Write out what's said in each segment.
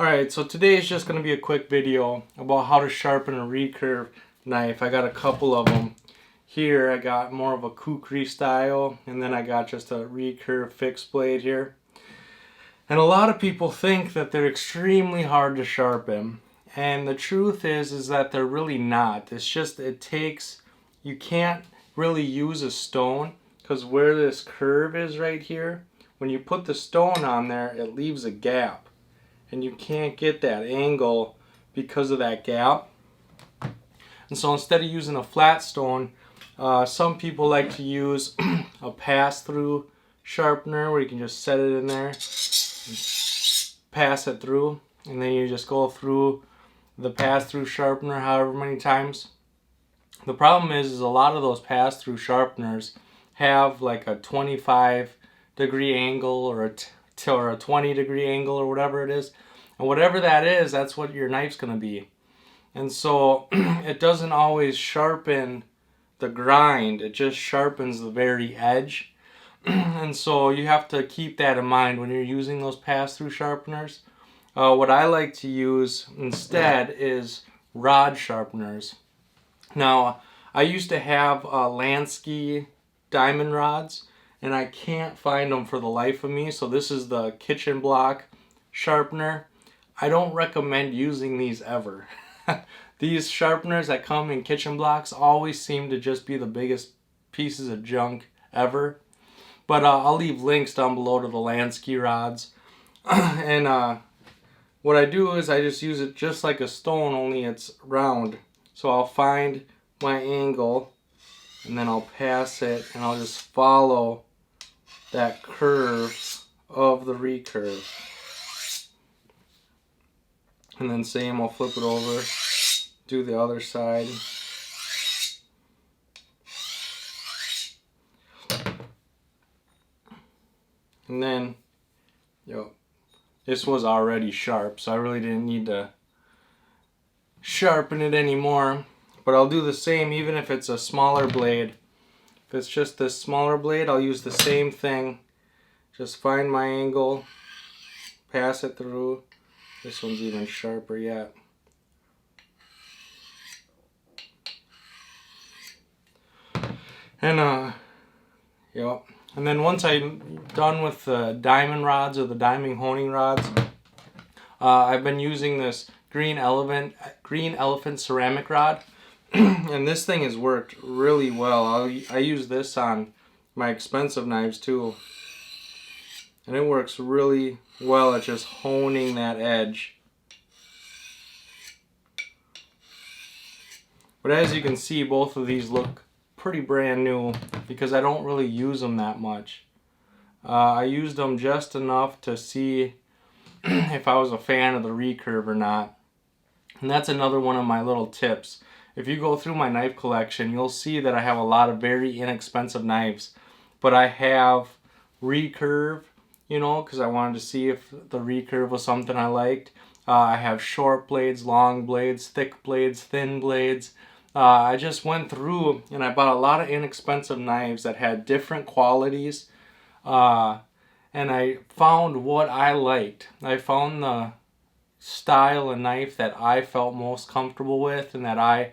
Alright, so today is just going to be a quick video about how to sharpen a recurve knife. I got a couple of them here. I got more of a kukri style, and then I got just a recurve fixed blade here. And a lot of people think that they're extremely hard to sharpen. And the truth is that they're really not. It's just, you can't really use a stone, because where this curve is right here, when you put the stone on there, it leaves a gap. And you can't get that angle because of that gap. And so instead of using a flat stone, some people like to use a pass-through sharpener where you can just set it in there and pass it through, and then you just go through the pass-through sharpener however many times. The problem is a lot of those pass-through sharpeners have like a 25-degree angle or a 20-degree angle or whatever it is, and whatever that is, that's what your knife's going to be. And so it doesn't always sharpen the grind, it just sharpens the very edge. And so you have to keep that in mind when you're using those pass-through sharpeners. What I like to use instead is rod sharpeners. Now, I used to have Lansky diamond rods, and I can't find them for the life of me. So this is the kitchen block sharpener. I don't recommend using these ever. These sharpeners that come in kitchen blocks always seem to just be the biggest pieces of junk ever. But I'll leave links down below to the Lansky rods. And what I do is I just use it just like a stone, only it's round. So I'll find my angle, and then I'll pass it, and I'll just follow that curve of the recurve. And then same, I'll flip it over, do the other side. And then, this was already sharp, so I really didn't need to sharpen it anymore. But I'll do the same even if it's a smaller blade. If it's just this smaller blade, I'll use the same thing. Just find my angle, pass it through. This one's even sharper yet. And and then once I'm done with the diamond rods or the diamond honing rods, I've been using this green elephant ceramic rod. And this thing has worked really well. I use this on my expensive knives too. And it works really well at just honing that edge. But as you can see, both of these look pretty brand new because I don't really use them that much. I used them just enough to see if I was a fan of the recurve or not. And that's another one of my little tips. If you go through my knife collection, you'll see that I have a lot of very inexpensive knives. But I have recurve, because I wanted to see if the recurve was something I liked. I have short blades, long blades, thick blades, thin blades. I just went through and I bought a lot of inexpensive knives that had different qualities. And I found what I liked. I found the style of knife that I felt most comfortable with and that I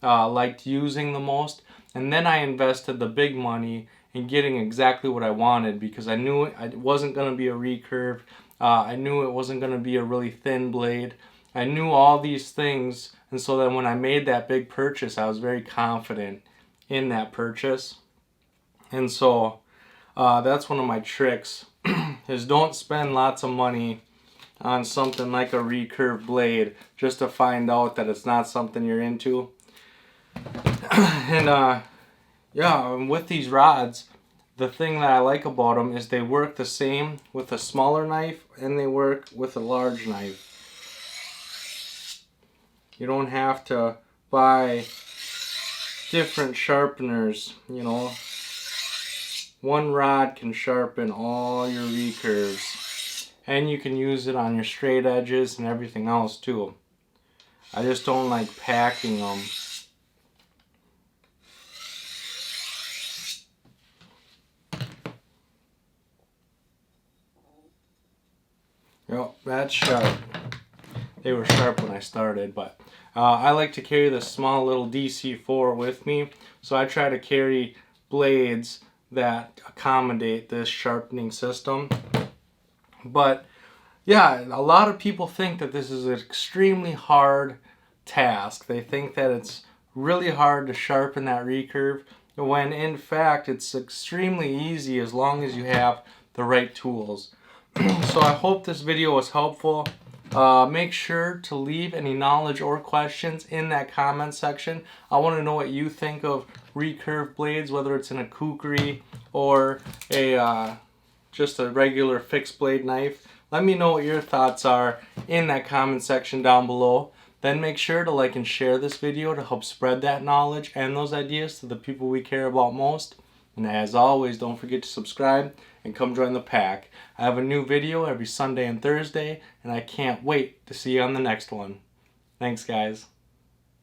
liked using the most. And then I invested the big money in getting exactly what I wanted because I knew it wasn't going to be a recurve. I knew it wasn't going to be a really thin blade. I knew all these things, and so then when I made that big purchase, I was very confident in that purchase. And so that's one of my tricks, is don't spend lots of money on something like a recurve blade just to find out that it's not something you're into. And with these rods, the thing that I like about them is they work the same with a smaller knife and they work with a large knife. You don't have to buy different sharpeners, One rod can sharpen all your recurves. And you can use it on your straight edges and everything else too. I just don't like packing them. Yep, that's sharp. they were sharp when I started. But I like to carry this small little DC4 with me, so I try to carry blades that accommodate this sharpening system. But yeah, a lot of people think that this is an extremely hard task. They think that it's really hard to sharpen that recurve, when in fact it's extremely easy as long as you have the right tools. So I hope this video was helpful. Make sure to leave any knowledge or questions in that comment section. I want to know what you think of recurve blades, whether it's in a kukri or a just a regular fixed blade knife. Let me know what your thoughts are in that comment section down below. Then make sure to like and share this video to help spread that knowledge and those ideas to the people we care about most. And as always, don't forget to subscribe and come join the pack. I have a new video every Sunday and Thursday, and I can't wait to see you on the next one. Thanks, guys.